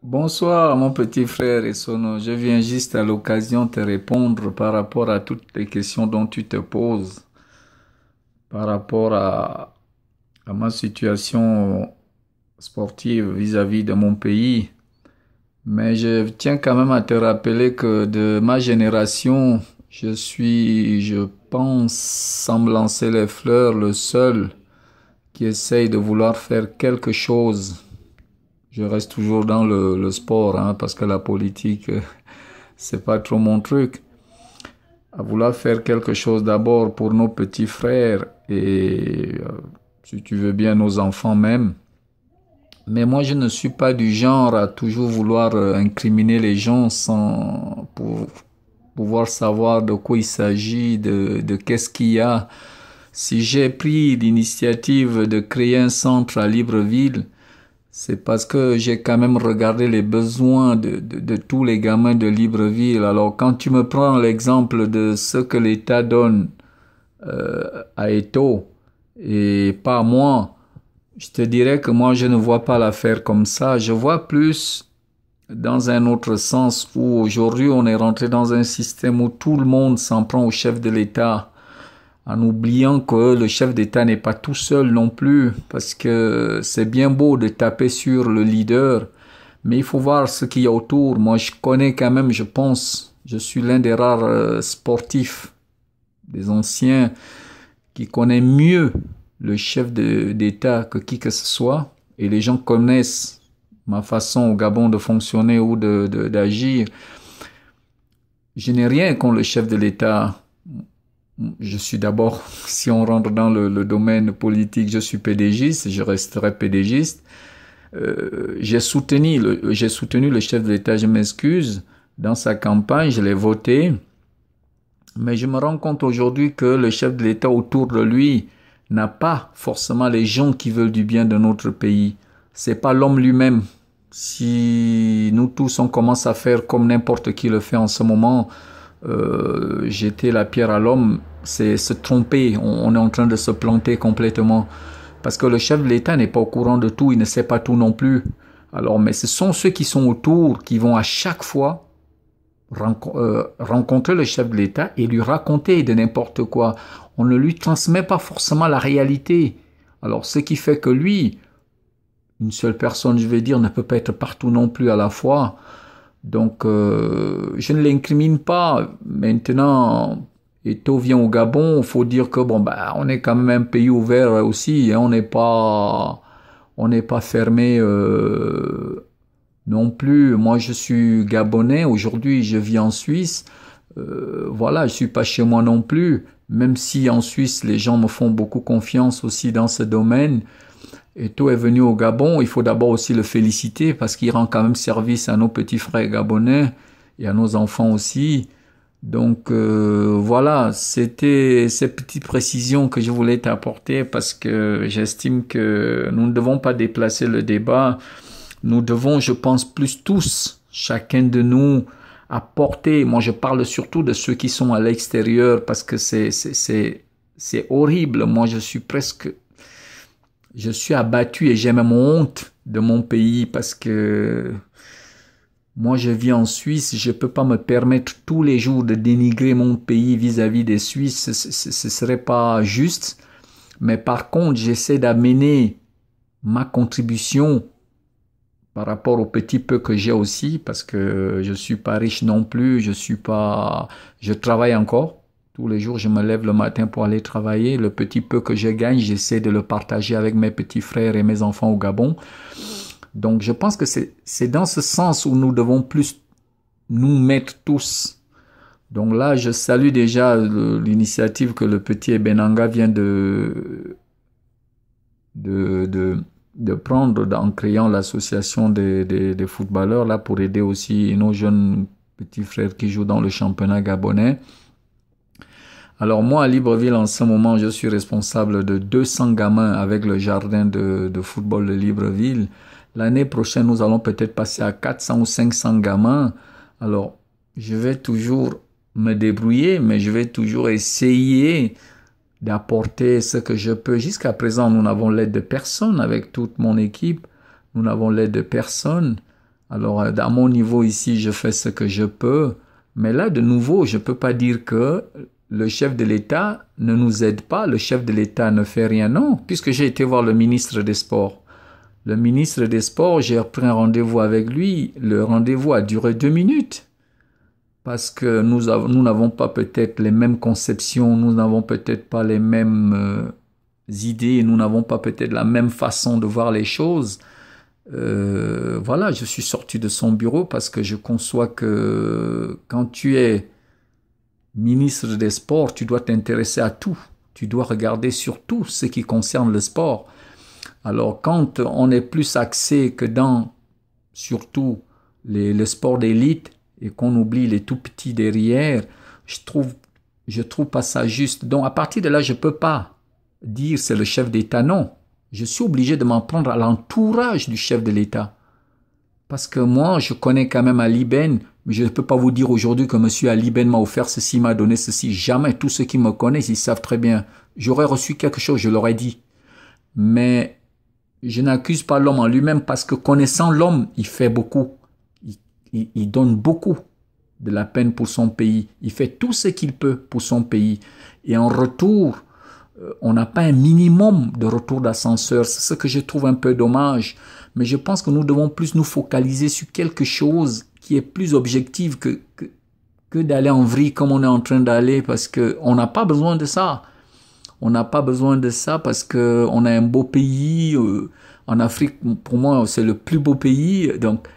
Bonsoir, mon petit frère Essono. Je viens juste à l'occasion te répondre par rapport à toutes les questions dont tu te poses, par rapport à ma situation sportive vis-à-vis de mon pays. Mais je tiens quand même à te rappeler que de ma génération, je pense, sans me lancer les fleurs, le seul qui essaye de vouloir faire quelque chose. Je reste toujours dans le sport, hein, parce que la politique, c'est pas trop mon truc. À vouloir faire quelque chose d'abord pour nos petits frères et, si tu veux bien, nos enfants même. Mais moi, je ne suis pas du genre à toujours vouloir incriminer les gens sans pour pouvoir savoir de quoi il s'agit, de qu'est-ce qu'il y a. Si j'ai pris l'initiative de créer un centre à Libreville, c'est parce que j'ai quand même regardé les besoins de tous les gamins de Libreville. Alors, quand tu me prends l'exemple de ce que l'État donne à Eto et pas à moi, je te dirais que moi, je ne vois pas l'affaire comme ça. Je vois plus dans un autre sens où aujourd'hui, on est rentré dans un système où tout le monde s'en prend au chef de l'État en oubliant que le chef d'État n'est pas tout seul non plus, parce que c'est bien beau de taper sur le leader, mais il faut voir ce qu'il y a autour. Moi, je connais quand même, je pense, je suis l'un des rares sportifs, des anciens, qui connaît mieux le chef d'État que qui que ce soit, et les gens connaissent ma façon au Gabon de fonctionner ou d'agir. Je n'ai rien contre le chef de l'État. Je suis d'abord, si on rentre dans le domaine politique, je suis pédégiste, je resterai pédégiste. J'ai soutenu le chef de l'État, je m'excuse, dans sa campagne, je l'ai voté, mais je me rends compte aujourd'hui que le chef de l'État autour de lui n'a pas forcément les gens qui veulent du bien de notre pays. C'est pas l'homme lui-même. Si nous tous on commence à faire comme n'importe qui le fait en ce moment, jeter la pierre à l'homme, c'est se tromper. On est en train de se planter complètement. Parce que le chef de l'État n'est pas au courant de tout, il ne sait pas tout non plus. Alors, mais ce sont ceux qui sont autour qui vont à chaque fois rencontrer le chef de l'État et lui raconter de n'importe quoi. On ne lui transmet pas forcément la réalité. Alors, ce qui fait que lui, une seule personne, je vais dire, ne peut pas être partout non plus à la fois. Donc, je ne l'incrimine pas. Maintenant, Eto'o vient au Gabon, il faut dire que bon, bah, on est quand même un pays ouvert aussi, hein, on n'est pas fermé non plus. Moi, je suis Gabonais. Aujourd'hui, je vis en Suisse. Voilà, je suis pas chez moi non plus. Même si en Suisse, les gens me font beaucoup confiance aussi dans ce domaine. Eto'o est venu au Gabon, il faut d'abord aussi le féliciter parce qu'il rend quand même service à nos petits frères gabonais et à nos enfants aussi. Donc voilà, c'était ces petites précisions que je voulais t'apporter parce que j'estime que nous ne devons pas déplacer le débat. Nous devons, je pense, plus tous, chacun de nous, apporter. Moi, je parle surtout de ceux qui sont à l'extérieur parce que c'est horrible. Moi, je suis abattu et j'ai même honte de mon pays parce que moi je vis en Suisse, je peux pas me permettre tous les jours de dénigrer mon pays vis-à-vis des Suisses, ce serait pas juste. Mais par contre, j'essaie d'amener ma contribution par rapport au petit peu que j'ai aussi parce que je suis pas riche non plus, je travaille encore. Tous les jours, je me lève le matin pour aller travailler. Le petit peu que je gagne, j'essaie de le partager avec mes petits frères et mes enfants au Gabon. Donc, je pense que c'est dans ce sens où nous devons plus nous mettre tous. Donc là, je salue déjà l'initiative que le petit Ebenanga vient de, de, de prendre en créant l'association des footballeurs là pour aider aussi nos jeunes petits frères qui jouent dans le championnat gabonais. Alors moi, à Libreville, en ce moment, je suis responsable de 200 gamins avec le jardin de football de Libreville. L'année prochaine, nous allons peut-être passer à 400 ou 500 gamins. Alors, je vais toujours me débrouiller, mais je vais toujours essayer d'apporter ce que je peux. Jusqu'à présent, nous n'avons l'aide de personne avec toute mon équipe. Nous n'avons l'aide de personne. Alors, à mon niveau ici, je fais ce que je peux. Mais là, de nouveau, je peux pas dire que le chef de l'État ne nous aide pas, le chef de l'État ne fait rien. Non, puisque j'ai été voir le ministre des Sports. Le ministre des Sports, j'ai pris un rendez-vous avec lui. Le rendez-vous a duré 2 minutes. Parce que nous n'avons pas peut-être les mêmes conceptions, nous n'avons peut-être pas les mêmes idées, nous n'avons pas peut-être la même façon de voir les choses. Voilà, je suis sorti de son bureau parce que je conçois que quand tu es ministre des Sports, tu dois t'intéresser à tout. Tu dois regarder sur tout ce qui concerne le sport. Alors, quand on est plus axé que dans, surtout, le sport d'élite et qu'on oublie les tout petits derrière, je trouve pas ça juste. Donc, à partir de là, je peux pas dire c'est le chef d'État. Non. Je suis obligé de m'en prendre à l'entourage du chef de l'État. Parce que moi, je connais quand même Ali Ben, mais je ne peux pas vous dire aujourd'hui que monsieur Ali Ben m'a offert ceci, m'a donné ceci. Jamais. Tous ceux qui me connaissent, ils savent très bien. J'aurais reçu quelque chose, je l'aurais dit. Mais je n'accuse pas l'homme en lui-même parce que connaissant l'homme, il fait beaucoup. Il donne beaucoup de la peine pour son pays. Il fait tout ce qu'il peut pour son pays. Et en retour, on n'a pas un minimum de retour d'ascenseur. C'est ce que je trouve un peu dommage. Mais je pense que nous devons plus nous focaliser sur quelque chose qui est plus objectif que d'aller en vrille comme on est en train d'aller parce que on n'a pas besoin de ça. On n'a pas besoin de ça parce que on a un beau pays. En Afrique, pour moi, c'est le plus beau pays. Donc,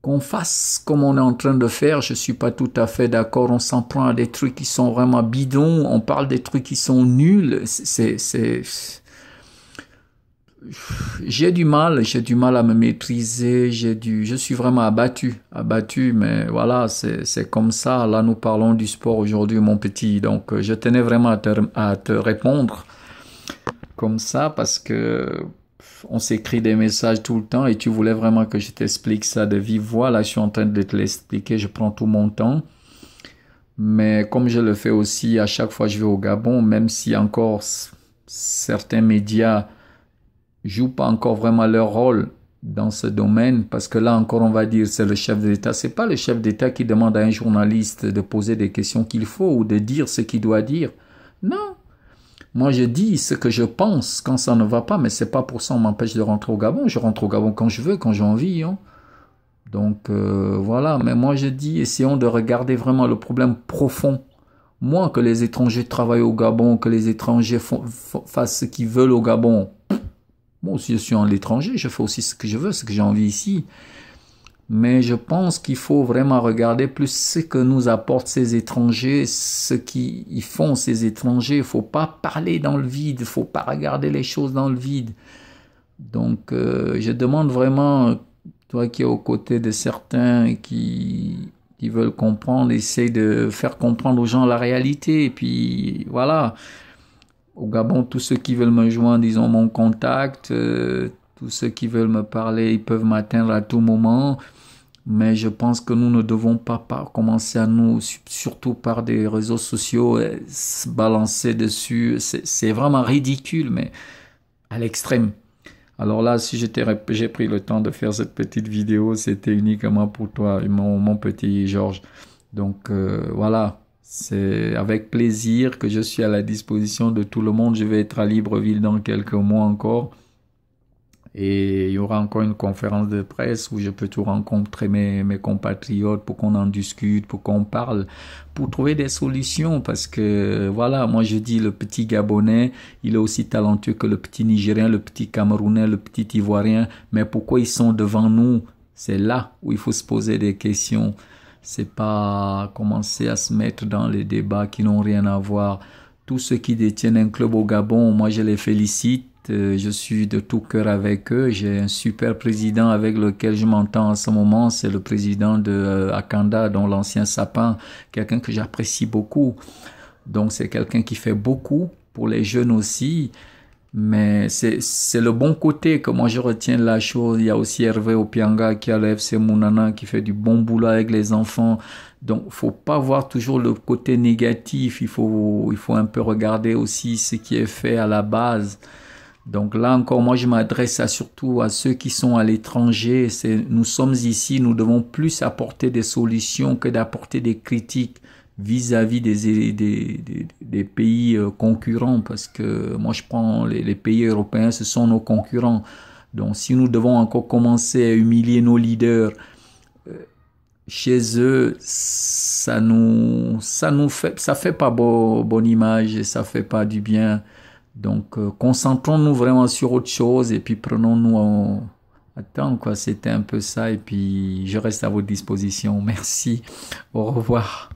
qu'on fasse comme on est en train de faire, je suis pas tout à fait d'accord. On s'en prend à des trucs qui sont vraiment bidons. On parle des trucs qui sont nuls. J'ai du mal à me maîtriser. Je suis vraiment abattu. Mais voilà, c'est comme ça. Là, nous parlons du sport aujourd'hui, mon petit. Donc, je tenais vraiment à te répondre comme ça parce que on s'écrit des messages tout le temps et tu voulais vraiment que je t'explique ça de vive voix. Là, je suis en train de te l'expliquer. Je prends tout mon temps. Mais comme je le fais aussi à chaque fois que je vais au Gabon, même si encore certains médias jouent pas encore vraiment leur rôle dans ce domaine, parce que là encore on va dire c'est le chef de l'État. C'est pas le chef d'État qui demande à un journaliste de poser des questions qu'il faut ou de dire ce qu'il doit dire. Non. Moi, je dis ce que je pense quand ça ne va pas, mais c'est pas pour ça qu'on m'empêche de rentrer au Gabon. Je rentre au Gabon quand je veux, quand j'ai envie. Hein. Donc, voilà. Mais moi, je dis, essayons de regarder vraiment le problème profond. Moi, que les étrangers travaillent au Gabon, que les étrangers fassent ce qu'ils veulent au Gabon. Moi aussi, je suis en l'étranger. Je fais aussi ce que je veux, ce que j'ai envie ici. Mais je pense qu'il faut vraiment regarder plus ce que nous apportent ces étrangers, ce qu'ils font ces étrangers. Il faut pas parler dans le vide, il faut pas regarder les choses dans le vide. Donc, je demande vraiment, toi qui es aux côtés de certains qui veulent comprendre, essaye de faire comprendre aux gens la réalité. Et puis, voilà. Au Gabon, tous ceux qui veulent me joindre, ils ont mon contact. Tous ceux qui veulent me parler, ils peuvent m'atteindre à tout moment. Mais je pense que nous ne devons pas commencer à nous, surtout par des réseaux sociaux, se balancer dessus. C'est vraiment ridicule, mais à l'extrême. Alors là, si j'ai pris le temps de faire cette petite vidéo, c'était uniquement pour toi, mon petit Georges. Donc voilà, c'est avec plaisir que je suis à la disposition de tout le monde. Je vais être à Libreville dans quelques mois encore. Et il y aura encore une conférence de presse où je peux tout rencontrer mes compatriotes pour qu'on en discute, pour qu'on parle, pour trouver des solutions. Parce que voilà, moi je dis le petit Gabonais, il est aussi talentueux que le petit Nigérien, le petit Camerounais, le petit Ivoirien. Mais pourquoi ils sont devant nous? C'est là où il faut se poser des questions. C'est pas commencer à se mettre dans les débats qui n'ont rien à voir. Tous ceux qui détiennent un club au Gabon, moi je les félicite. Je suis de tout cœur avec eux. J'ai un super président avec lequel je m'entends en ce moment. C'est le président de Akanda, dont l'ancien sapin, quelqu'un que j'apprécie beaucoup. Donc c'est quelqu'un qui fait beaucoup pour les jeunes aussi. Mais c'est le bon côté que moi je retiens de la chose. Il y a aussi Hervé Opianga qui a le FC Mounana qui fait du bon boulot avec les enfants. Donc faut pas voir toujours le côté négatif. Il faut un peu regarder aussi ce qui est fait à la base. Donc là encore, moi je m'adresse surtout à ceux qui sont à l'étranger. Nous sommes ici, nous devons plus apporter des solutions que d'apporter des critiques vis-à-vis des pays concurrents, parce que moi je prends les pays européens, ce sont nos concurrents. Donc si nous devons encore commencer à humilier nos leaders chez eux, ça fait pas bonne image et ça fait pas du bien. Donc, concentrons-nous vraiment sur autre chose et puis prenons-nous à temps, quoi. C'était un peu ça et puis je reste à votre disposition. Merci. Au revoir.